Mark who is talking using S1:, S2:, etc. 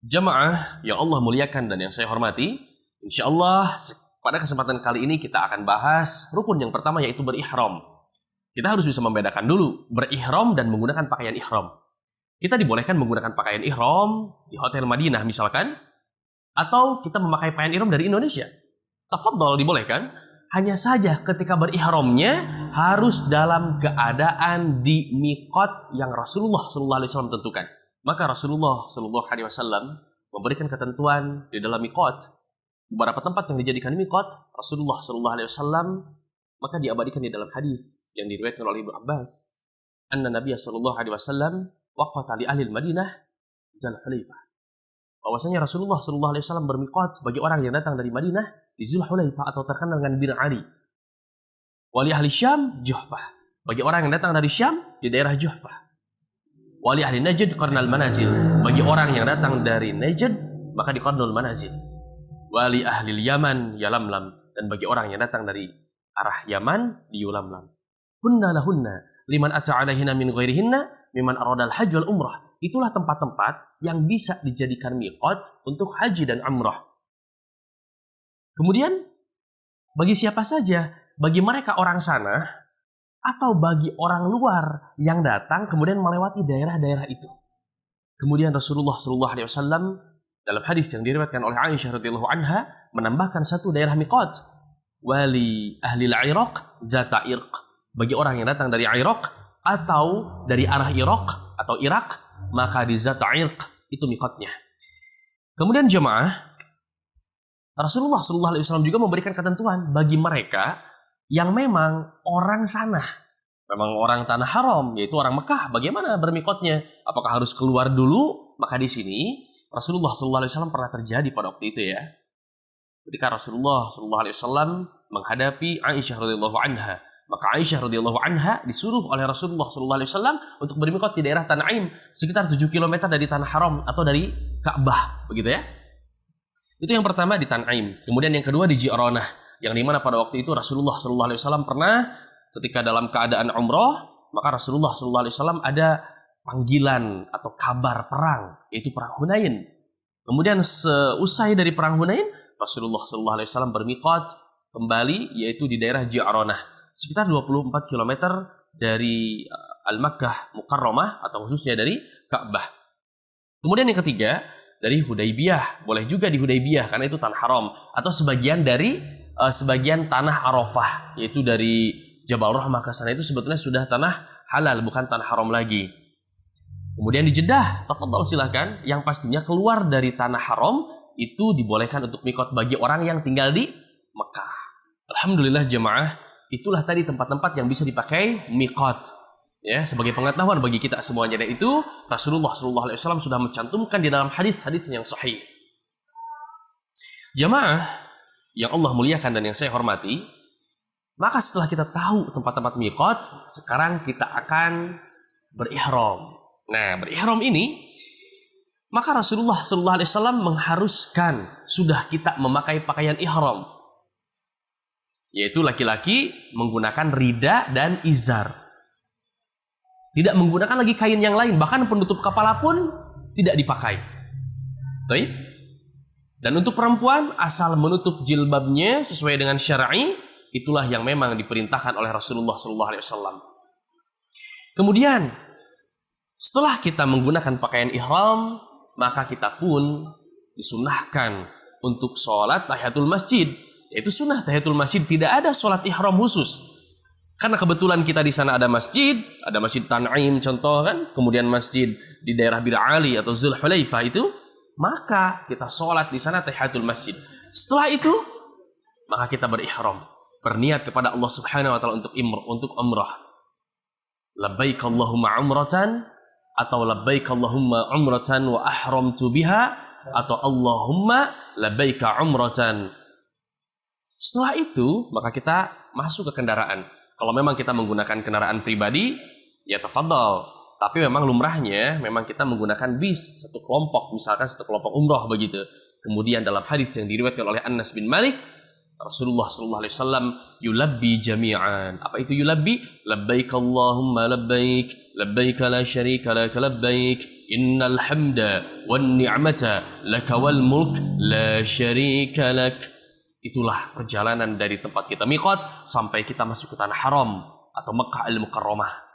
S1: Jamaah yang Allah muliakan dan yang saya hormati, insya Allah pada kesempatan kali ini kita akan bahas rukun yang pertama, yaitu berihram. Kita harus bisa membedakan dulu berihram dan menggunakan pakaian ihram. Kita dibolehkan menggunakan pakaian ihram di Hotel Madinah misalkan, atau kita memakai pakaian ihram dari Indonesia. Tafadhol, dibolehkan. Hanya saja ketika berihramnya harus dalam keadaan di miqat yang Rasulullah SAW tentukan. Maka Rasulullah SAW memberikan ketentuan di dalam miqat. Beberapa tempat yang dijadikan miqat Rasulullah SAW, maka diabadikan di dalam hadis yang diriwayatkan oleh Ibnu Abbas. Anna Nabiya SAW waqata li ahli Madinah Zulhulaifah. Bahwasanya Rasulullah SAW bermiqat bagi orang yang datang dari Madinah di Zulhulaifah atau terkenal dengan Bir Ali. Wali ahli Syam Juhfah. Bagi orang yang datang dari Syam di daerah Juhfah. Wali ahli Najd Qarnal Manazil. Bagi orang yang datang dari Najd maka di Qarnul Manazil. Wali ahli Yaman Yalamlam. Dan bagi orang yang datang dari arah Yaman di Yulamlam. Hunna lahunna liman ata alaihinna min ghairihinna mimman aradal hajj wal umrah. Itulah tempat-tempat yang bisa dijadikan miqat untuk haji dan umrah. Kemudian bagi siapa saja, bagi mereka orang sana atau bagi orang luar yang datang kemudian melewati daerah-daerah itu. Kemudian Rasulullah SAW dalam hadis yang diriwayatkan oleh Aisyah radhiyallahu anha menambahkan satu daerah miqat, wali ahli al-Iraq zata irq. Bagi orang yang datang dari Iraq atau dari arah Iraq atau Irak, maka di zata irq itu miqatnya. Kemudian jemaah, Rasulullah SAW juga memberikan ketentuan bagi mereka yang memang orang sana, memang orang tanah haram, yaitu orang Mekah. Bagaimana bermiqatnya? Apakah harus keluar dulu? Maka di sini Rasulullah SAW pernah terjadi pada waktu itu ya. Ketika Rasulullah SAW menghadapi Aisyah radhiyallahu anha, maka Aisyah radhiyallahu anha disuruh oleh Rasulullah SAW untuk bermiqat di daerah Tan'im, sekitar 7 km dari tanah haram atau dari Ka'bah, begitu ya. Itu yang pertama di Tan'im. Kemudian yang kedua di Ji'ranah, yang dimana pada waktu itu Rasulullah SAW pernah ketika dalam keadaan umrah, maka Rasulullah SAW ada panggilan atau kabar perang, yaitu perang Hunain. Kemudian seusai dari perang Hunain, Rasulullah SAW bermiqat kembali, yaitu di daerah Ji'ranah, sekitar 24 km dari Al-Makkah Mukarramah atau khususnya dari Ka'bah. Kemudian yang ketiga dari Hudaybiyah, boleh juga di Hudaybiyah karena itu tanah haram, atau sebagian dari sebagian tanah Arafah, yaitu dari Jabal Rahmah ke sana itu sebetulnya sudah tanah halal, bukan tanah haram lagi. Kemudian di Jeddah, tafadhol silakan, yang pastinya keluar dari tanah haram itu dibolehkan untuk miqat bagi orang yang tinggal di Mekah. Alhamdulillah jemaah, itulah tadi tempat-tempat yang bisa dipakai miqat. Ya, sebagai pengetahuan bagi kita semuanya, dan itu Rasulullah SAW sudah mencantumkan di dalam hadis-hadis yang sahih. Jamaah yang Allah muliakan dan yang saya hormati, maka setelah kita tahu tempat-tempat miqat, sekarang kita akan berihram. Nah, berihram ini, maka Rasulullah SAW mengharuskan sudah kita memakai pakaian ihram, yaitu laki-laki menggunakan rida dan izar. Tidak menggunakan lagi kain yang lain, bahkan penutup kepala pun tidak dipakai. Baik. Dan untuk perempuan, asal menutup jilbabnya sesuai dengan syar'i, itulah yang memang diperintahkan oleh Rasulullah SAW. Kemudian, setelah kita menggunakan pakaian ihram, maka kita pun disunahkan untuk sholat tahiyatul masjid. Yaitu sunnah tahiyatul masjid, tidak ada sholat ihram khusus. Karena kebetulan kita di sana ada masjid Tan'im contoh kan, kemudian masjid di daerah Bir Ali atau Zulhulaifah itu, maka kita sholat di sana tahiyatul masjid. Setelah itu, maka kita berihram, berniat kepada Allah Subhanahu wa taala untuk umrah. Labbaik Allahumma umratan, atau labbaik Allahumma umratan wa ahramtu biha, atau Allahumma labbaika umratan. Setelah itu, maka kita masuk ke kendaraan. Kalau memang kita menggunakan kendaraan pribadi, ya tafadhol. Tapi memang lumrahnya, memang kita menggunakan bis, satu kelompok, misalkan satu kelompok umrah begitu. Kemudian dalam hadis yang diriwayatkan oleh Anas bin Malik, Rasulullah SAW yulabbi jami'an. Apa itu yulabbi? Labbaik Allahumma labbaik, labbaik la syarika laka labbaik, innal hamda wan ni'mata laka wal mulk la syarika lak. Itulah perjalanan dari tempat kita miqat sampai kita masuk ke tanah haram atau Mekkah al-Mukarramah.